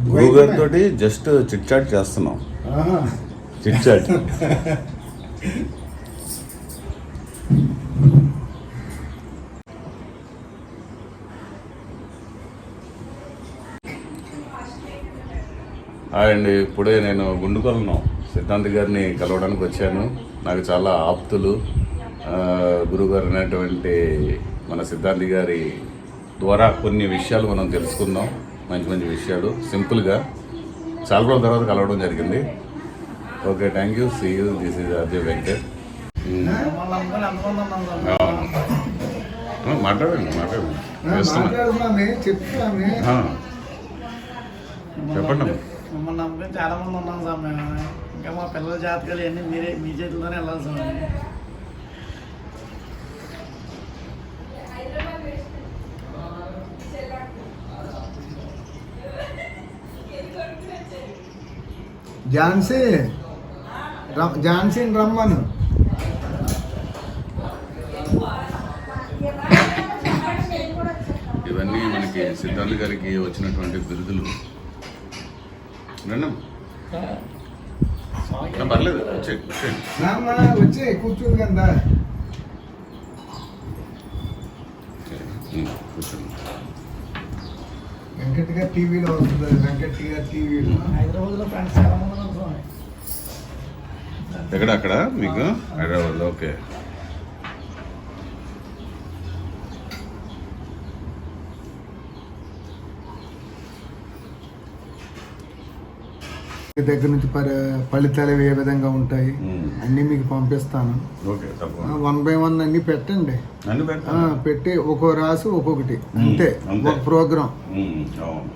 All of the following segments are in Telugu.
గురువు గారితో జస్ట్ చిట్ చాట్ చేస్తున్నాం. Chit chat. అండి, ఇప్పుడే నేను గుండుకొలను సిద్ధాంత్ గారిని కలవడానికి వచ్చాను. నాకు చాలా ఆప్తులు గురువుగారు అనేటువంటి మన సిద్ధాంత్ గారి ద్వారా కొన్ని విషయాలు మనం తెలుసుకుందాం. మంచి మంచి విషయాలు సింపుల్గా చాలా రోజుల తర్వాత కలవడం జరిగింది. Okay, thank you. See you. This is Ajay Venkat. మాట్లాడండి చెప్పండి. మిమ్మల్ని నమ్ముకొని చాలా మంది ఉన్నాం సార్. మేము ఇంకా మా పిల్లల జాతకాలు ఇవన్నీ మీ చేతిలోనే వెళ్ళాలి సార్. ఝాన్సీని రమ్మను. ఇవన్నీ మనకి సిద్ధాంత్ గారికి వచ్చినటువంటి బిరుదులు. పర్లేదు, వచ్చే కూర్చోండి కదా. కూర్చోండి. వెంకట్ గారు టీవీలో వస్తుంది. వెంకట్ గారు టీవీలో హైదరాబాద్లో ఫ్రెండ్స్ చాలా మంది ఉంటాం. ఎక్కడ? అక్కడ మీకు హైదరాబాద్లో. ఓకే. దగ్గర నుంచి ఫలితాలు ఏ విధంగా ఉంటాయి అన్నీ మీకు పంపిస్తాను. 1 by 1 అన్ని పెట్టండి. పెట్టి ఒక్కో రాసి ఒక్కొక్కటి అంతే ఒక ప్రోగ్రాం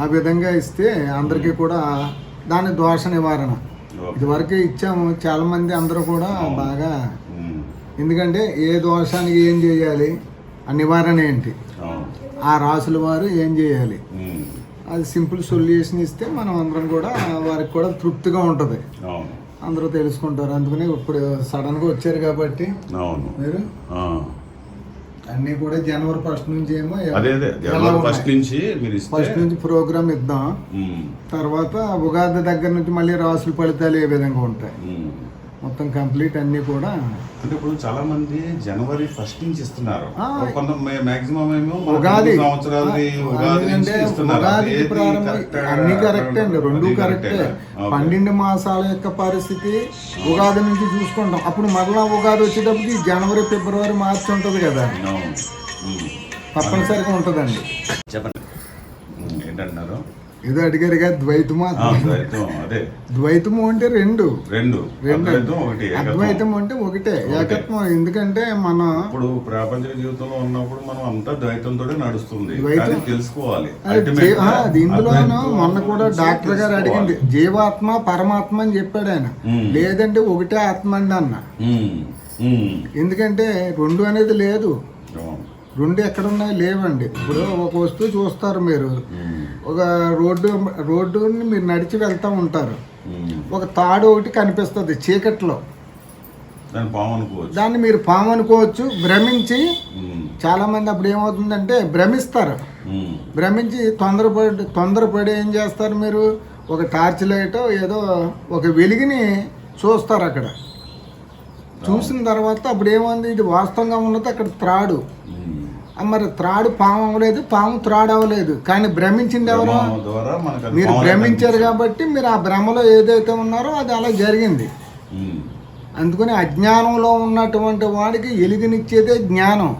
ఆ విధంగా ఇస్తే అందరికీ కూడా దాని దోష నివారణ ఇదివరకే ఇచ్చాము. చాలా మంది అందరూ కూడా బాగా, ఎందుకంటే ఏ దోషానికి ఏం చేయాలి, ఆ నివారణ ఏంటి, ఆ రాసుల వారు ఏం చేయాలి, అది సింపుల్ సొల్యూషన్ ఇస్తే మనం అందరం కూడా వారికి కూడా తృప్తిగా ఉంటుంది. అందరూ తెలుసుకుంటారు. అందుకని ఇప్పుడు సడన్గా వచ్చారు కాబట్టి మీరు అన్నీ కూడా జనవరి 1 నుంచి ఏమో ఫస్ట్ నుంచి ప్రోగ్రామ్ ఇద్దాం. తర్వాత ఉగాది దగ్గర నుంచి మళ్ళీ రాసుల ఫలితాలు ఏ విధంగా ఉంటాయి మొత్తం కంప్లీట్ అన్ని కూడా. అంటే ఇప్పుడు చాలా మంది జనవరి 1 నుంచి ఇస్తున్నారు. ఉగాది అన్ని కరెక్ట్ అండి, 2 కరెక్టే. 12 మాసాల యొక్క పరిస్థితి ఉగాది నుంచి చూసుకుంటాం. అప్పుడు మరలా ఉగాది వచ్చేటప్పటికి జనవరి, ఫిబ్రవరి, మార్చి ఉంటుంది కదా, తప్పనిసరిగా ఉంటుందండి. చెప్పండి ఏంటంటున్నారు? ఏదో అడిగారుగా ద్వైతము. ద్వైతము అంటే రెండు, అద్వైతం అంటే ఒకటే, ఏకత్వం. ఎందుకంటే మనం ఇప్పుడు ప్రాపంచిక జీవితంలో ఉన్నప్పుడు మనం అంతా ద్వైతంతో నడుస్తుంది, తెలుసుకోవాలి. ఇందులోనూ మొన్న కూడా డాక్టర్ గారు అడిగింది, జీవాత్మ పరమాత్మ అని చెప్పాడు ఆయన. లేదంటే ఒకటే ఆత్మ అండి అన్న. ఎందుకంటే 2 అనేది లేదు. 2 ఎక్కడున్నాయి? లేవండి. ఇప్పుడు ఒక వస్తువు చూస్తారు మీరు, ఒక రోడ్డుని మీరు నడిచి వెళ్తూ ఉంటారు, ఒక తాడు ఒకటి కనిపిస్తుంది చీకట్లో, దాన్ని మీరు పాము అనుకోవచ్చు. భ్రమించి చాలా మంది అప్పుడు ఏమవుతుందంటే భ్రమిస్తారు. భ్రమించి తొందరపడి ఏం చేస్తారు, మీరు ఒక టార్చ్ లైట్ ఏదో ఒక వెలుగుని చూస్తారు. అక్కడ చూసిన తర్వాత అప్పుడు ఏముంది, ఇది వాస్తవంగా ఉన్నది అక్కడ త్రాడు. మరి త్రాడు పాము అవ్వలేదు, పాము త్రాడు అవ్వలేదు, కానీ భ్రమించింది ఎవరో మీరు. భ్రమించారు కాబట్టి మీరు ఆ భ్రమలో ఏదైతే ఉన్నారో అది అలా జరిగింది. అందుకని అజ్ఞానంలో ఉన్నటువంటి వాడికి ఎలుగునిచ్చేదే జ్ఞానం.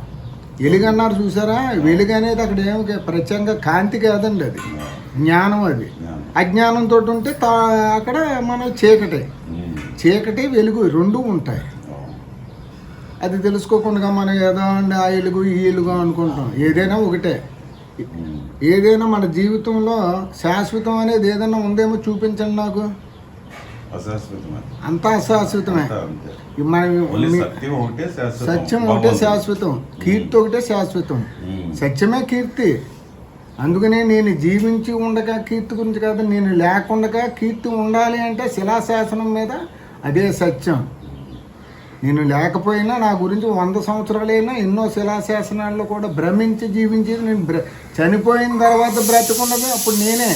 ఎలుగు అన్నారు చూసారా, వెలుగు అనేది అక్కడ ఏమి ప్రత్యేకంగా కాంతి కాదండి, అది జ్ఞానం. అది అజ్ఞానంతో ఉంటే అక్కడ మనం చీకటి వెలుగు 2 ఉంటాయి. అది తెలుసుకోకుండా మనం ఏదో అండి ఆ ఎలుగు ఈ ఎలుగు అనుకుంటాం. ఏదైనా ఒకటే. ఏదైనా మన జీవితంలో శాశ్వతం అనేది ఏదైనా ఉందేమో చూపించండి నాకు. అంతా అశాశ్వతమే. సత్యం ఒకటే శాశ్వతం, కీర్తి ఒకటే శాశ్వతం. సత్యమే కీర్తి. అందుకనే నేను జీవించి ఉండగా కీర్తి గురించి కాదు, నేను లేకుండగా కీర్తి ఉండాలి అంటే శిలాశాసనం మీద అదే సత్యం. నేను లేకపోయినా నా గురించి 100 సంవత్సరాలైనా ఎన్నో శిలాశాసనాల్లో కూడా భ్రమించి జీవించేది నేను. చనిపోయిన తర్వాత బ్రతుకున్నది అప్పుడు నేనే.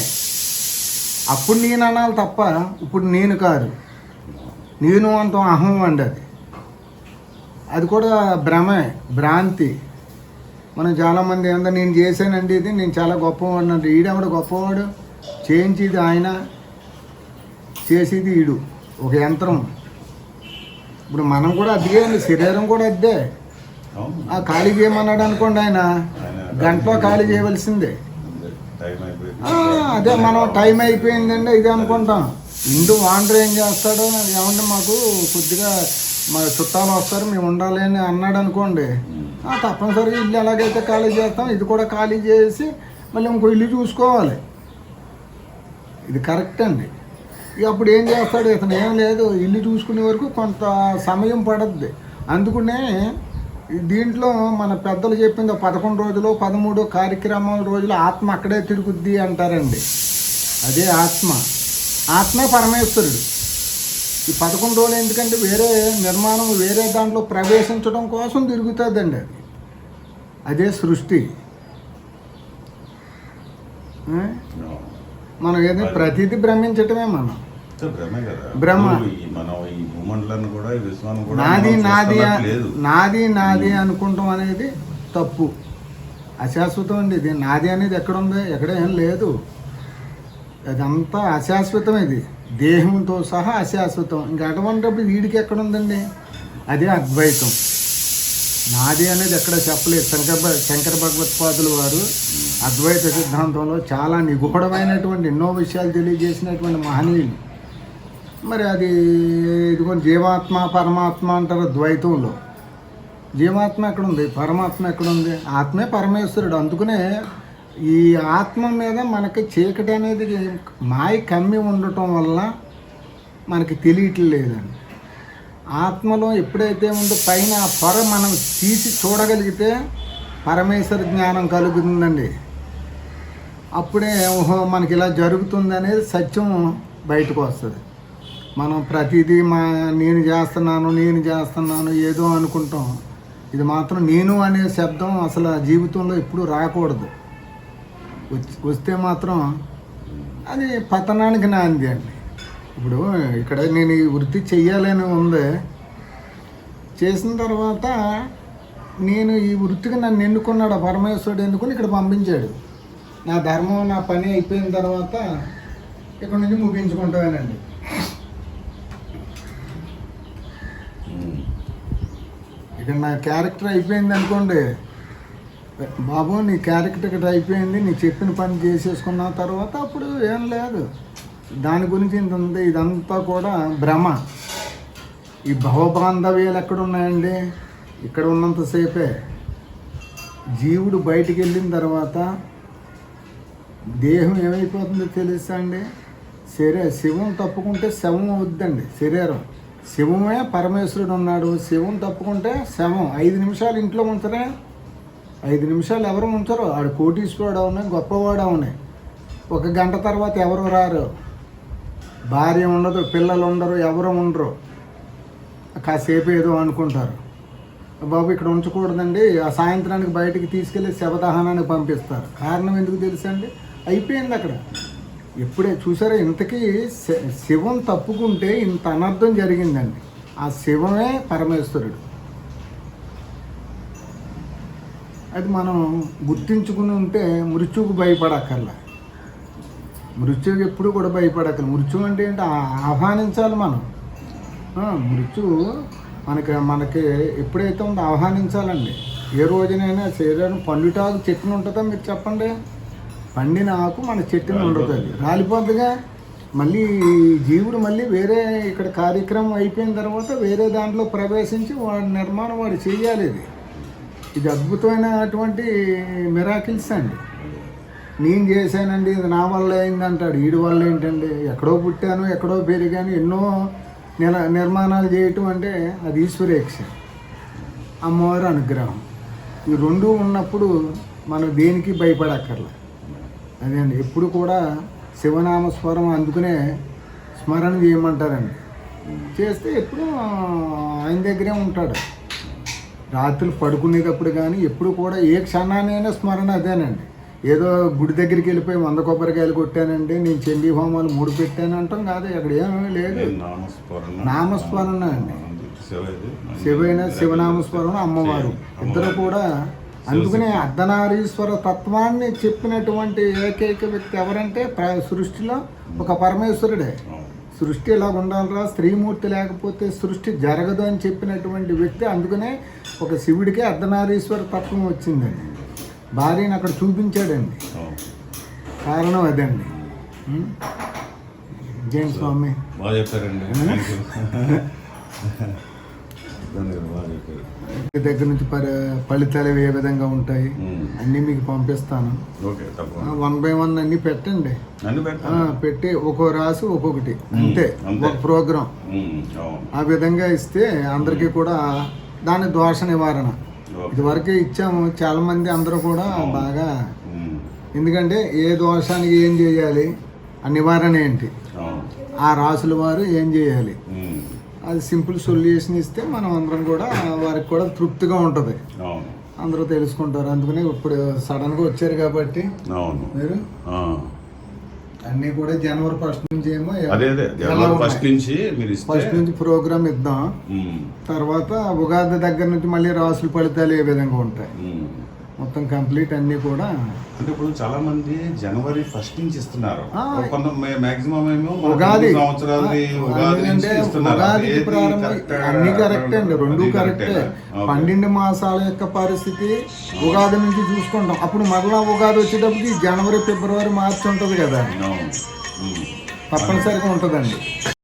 అప్పుడు నేను అనాలి తప్ప ఇప్పుడు నేను కాదు. నేను అంత అహం అండి అది కూడా భ్రమే, భ్రాంతి. మనం చాలామంది ఏంటో నేను చేశానండి ఇది, నేను చాలా గొప్పవాడు అంటే ఈడెవడు గొప్పవాడు? చేయించేది ఆయన, చేసేది ఈడు, ఒక యంత్రం. ఇప్పుడు మనం కూడా అదే అండి, శరీరం కూడా అద్దే. ఆ ఖాళీ చేయమన్నాడు అనుకోండి, ఆయన గంటలో ఖాళీ చేయవలసిందే. అదే మనం టైం అయిపోయిందండి ఇది అనుకుంటాం. ఇందు వాండర్ ఏం చేస్తాడు, ఏమంటే మాకు కొద్దిగా మా చుట్టాలు వస్తారు మేము ఉండాలి అని అన్నాడు అనుకోండి, తప్పనిసరిగా ఇల్లు ఎలాగైతే ఖాళీ చేస్తాం ఇది కూడా ఖాళీ చేసి మళ్ళీ ఇంకో ఇల్లు చూసుకోవాలి. ఇది కరెక్ట్ అండి. ఇక అప్పుడు ఏం చేస్తాడు, ఇతను ఏం లేదు ఇల్లు చూసుకునే వరకు కొంత సమయం పడుద్ది. అందుకనే దీంట్లో మన పెద్దలు చెప్పింది 11 రోజులు 13 కార్యక్రమాల రోజులు ఆత్మ అక్కడే తిరుగుద్ది అంటారండి. అదే ఆత్మే పరమేశ్వరుడు. ఈ 11 రోజులు ఎందుకంటే వేరే నిర్మాణం వేరే దాంట్లో ప్రవేశించడం కోసం తిరుగుతుందండి. అదే సృష్టి. మనం ఏదైనా ప్రతిదీ భ్రమించటమే మనం బ్రహ్మ. నాది అనుకుంటాం అనేది తప్పు, అశాశ్వతం అండి. ఇది నాది అనేది ఎక్కడుంది? ఎక్కడ ఏం లేదు. అదంతా అశాశ్వతం. ఇది దేహంతో సహా అశాశ్వతం. ఇంకా అటువంటిప్పుడు వీడికి ఎక్కడుందండి? అదే అద్వైతం. నాది అనేది ఎక్కడ చెప్పలేదు. శంకర భగవత్పాదులు వారు అద్వైత సిద్ధాంతంలో చాలా నిగూఢమైనటువంటి ఎన్నో విషయాలు తెలియజేసినటువంటి మహనీయులు. మరి అది ఇదిగో జీవాత్మ పరమాత్మ అంటారు ద్వైతంలో. జీవాత్మ ఎక్కడుంది? పరమాత్మ ఎక్కడుంది? ఆత్మే పరమేశ్వరుడు. అందుకనే ఈ ఆత్మ మీద మనకి చీకటి అనేది మాయ కమ్మి ఉండటం వల్ల మనకి తెలియట్లేదండి. ఆత్మలో ఎప్పుడైతే ఉందో పైన ఆ పొర మనం తీసి చూడగలిగితే పరమేశ్వర జ్ఞానం కలుగుతుందండి. అప్పుడే ఓహో మనకి ఇలా జరుగుతుంది అనేది సత్యం బయటకు వస్తుంది. మనం ప్రతిదీ నేను చేస్తున్నాను ఏదో అనుకుంటాం. ఇది మాత్రం నేను అనే శబ్దం అసలు జీవితంలో ఎప్పుడూ రాకూడదు. వస్తే మాత్రం అది పతనానికి నాంది అండి. ఇప్పుడు ఇక్కడ నేను ఈ వృత్తి చెయ్యాలని ఉంది, చేసిన తర్వాత నేను ఈ వృత్తికి నన్ను ఎన్నుకున్నాడు పరమేశ్వరుడు. ఎన్నుకుని ఇక్కడ పంపించాడు. నా ధర్మం నా పని అయిపోయిన తర్వాత ఇక్కడ నుంచి ముగించుకుంటానండి. ఇక్కడ నా క్యారెక్టర్ అయిపోయింది అనుకోండి, బాబు నీ క్యారెక్టర్ ఇక్కడ అయిపోయింది, నీ చెప్పిన పని చేసేసుకున్న తర్వాత అప్పుడు ఏం లేదు. దాని గురించి ఇంత ఉంది. ఇదంతా కూడా భ్రమ. ఈ భవబాంధవ్యాలు ఎక్కడున్నాయండి? ఇక్కడ ఉన్నంతసేపే. జీవుడు బయటికి వెళ్ళిన తర్వాత దేహం ఏమైపోతుందో తెలుసా అండి? శివం తప్పుకుంటే శవం అవుద్దండి శరీరం. శివమే పరమేశ్వరుడు ఉన్నాడు. శివం తప్పుకుంటే శవం. 5 నిమిషాలు ఇంట్లో ఉంచరే, 5 నిమిషాలు ఎవరు ఉంచరు. ఆడు కోటీశ్వరుడు అవునే, గొప్పవాడు అవునే. 1 గంట తర్వాత ఎవరు రారు, భార్య ఉండదు, పిల్లలు ఉండరు, ఎవరు ఉండరు. కాసేపు ఏదో అనుకుంటారు, బాబు ఇక్కడ ఉంచకూడదండి, ఆ సాయంత్రానికి బయటికి తీసుకెళ్ళి శవదహనానికి పంపిస్తారు. కారణం ఎందుకు తెలుసండి? అయిపోయింది అక్కడ. ఎప్పుడే చూసారా? ఇంతకీ శివం తప్పుకుంటే ఇంత అనర్థం జరిగిందండి. ఆ శివమే పరమేశ్వరుడు. అది మనం గుర్తించుకుని ఉంటే మృత్యువుకు భయపడక్కర్లా. మృత్యువుకి ఎప్పుడు కూడా భయపడక్కర్లేదు. మృత్యు అంటే ఏంటి? ఆహ్వానించాలి మనం. మృత్యువు మనకి ఎప్పుడైతే ఉందో ఆహ్వానించాలండి. ఏ రోజునైనా శరీరం పండుటాకు చెట్టును ఉంటుందా మీరు చెప్పండి? పండిన ఆకు మన చెట్టును ఉండదు, అది రాలిపోద్దిగా. మళ్ళీ జీవుడు మళ్ళీ వేరే ఇక్కడ కార్యక్రమం అయిపోయిన తర్వాత వేరే దాంట్లో ప్రవేశించి వాడి నిర్మాణం వాడు చేయాలి. ఇది అద్భుతమైనటువంటి మిరాకిల్స్ అండి. నేను చేశానండి, ఇది నా వల్ల అయింది అంటాడు. వీడి వల్ల ఏంటండి? ఎక్కడో పుట్టాను, ఎక్కడో పెరిగాను, ఎన్నో నిర్మాణాలు చేయటం అంటే అది ఈశ్వరేక్ష, అమ్మవారి అనుగ్రహం. ఈ రెండు ఉన్నప్పుడు మనం దేనికి భయపడక్కర్లే. అదే అండి. ఎప్పుడు కూడా శివనామస్వరం అందుకునే స్మరణ చేయమంటారండి. చేస్తే ఎప్పుడు ఆయన దగ్గరే ఉంటాడు. రాత్రులు పడుకునేటప్పుడు కానీ ఎప్పుడు కూడా ఏ క్షణానైనా స్మరణ అదేనండి. ఏదో గుడి దగ్గరికి వెళ్ళిపోయి 100 కొబ్బరికాయలు కొట్టానండి, నేను చండీ హోమాలు 3 పెట్టాను అంటాం కాదు. అక్కడ ఏమీ లేదు. నామస్మరణ అండి, శివనామస్మరణ, అమ్మవారు ఇద్దరు కూడా. అందుకనే అర్ధనారీశ్వర తత్వాన్ని చెప్పినటువంటి ఏకైక వ్యక్తి ఎవరంటే సృష్టిలో ఒక పరమేశ్వరుడే. సృష్టి ఇలా ఉండాలిరా, స్త్రీమూర్తి లేకపోతే సృష్టి జరగదు అని చెప్పినటువంటి వ్యక్తి. అందుకనే ఒక శివుడికి అర్ధనారీశ్వర తత్వం వచ్చిందండి. భార్యను అక్కడ చూపించాడండి, కారణం అదండి. జైన్ స్వామి బాగా చెప్పారండి. దగ్గర నుంచి ఫలితాలు ఏ విధంగా ఉంటాయి అన్నీ మీకు పంపిస్తాను. 1 by 1 అన్ని పెట్టండి, పెట్టి ఒక్కో రాసి ఒక్కొక్కటి అంతే ఒక ప్రోగ్రాం. ఆ విధంగా ఇస్తే అందరికీ కూడా దాని దోష నివారణ ఇదివరకే ఇచ్చాము. చాలా మంది అందరూ కూడా బాగా, ఎందుకంటే ఏ దోషానికి ఏం చేయాలి, ఆ నివారణ ఏంటి, ఆ రాసుల వారు ఏం చేయాలి, అది సింపుల్ సొల్యూషన్ ఇస్తే మనం అందరం కూడా వారికి కూడా తృప్తిగా ఉంటుంది, అందరూ తెలుసుకుంటారు. అందుకని ఇప్పుడు సడన్గా వచ్చారు కాబట్టి మీరు అన్నీ కూడా జనవరి 1st నుంచి ఏమో ఫస్ట్ నుంచి ప్రోగ్రామ్ ఇద్దాం. తర్వాత ఉగాది దగ్గర నుంచి మళ్ళీ రాసుల ఫలితాలు ఏ విధంగా ఉంటాయి మొత్తం కంప్లీట్ అన్ని కూడా. అంటే ఇప్పుడు చాలా మంది జనవరి 1st నుంచి ఇస్తున్నారు, మాక్సిమం ఏమో ఉగాది ఉగాది ప్రారంభం. అన్ని కరెక్ట్ అండి, 2 కరెక్టే. 12 మాసాల యొక్క పరిస్థితి ఉగాది నుంచి చూసుకుంటాం. అప్పుడు మరలా ఉగాది వచ్చేటప్పటికి జనవరి, ఫిబ్రవరి, మార్చి ఉంటుంది కదా, తప్పనిసరిగా ఉంటుందండి.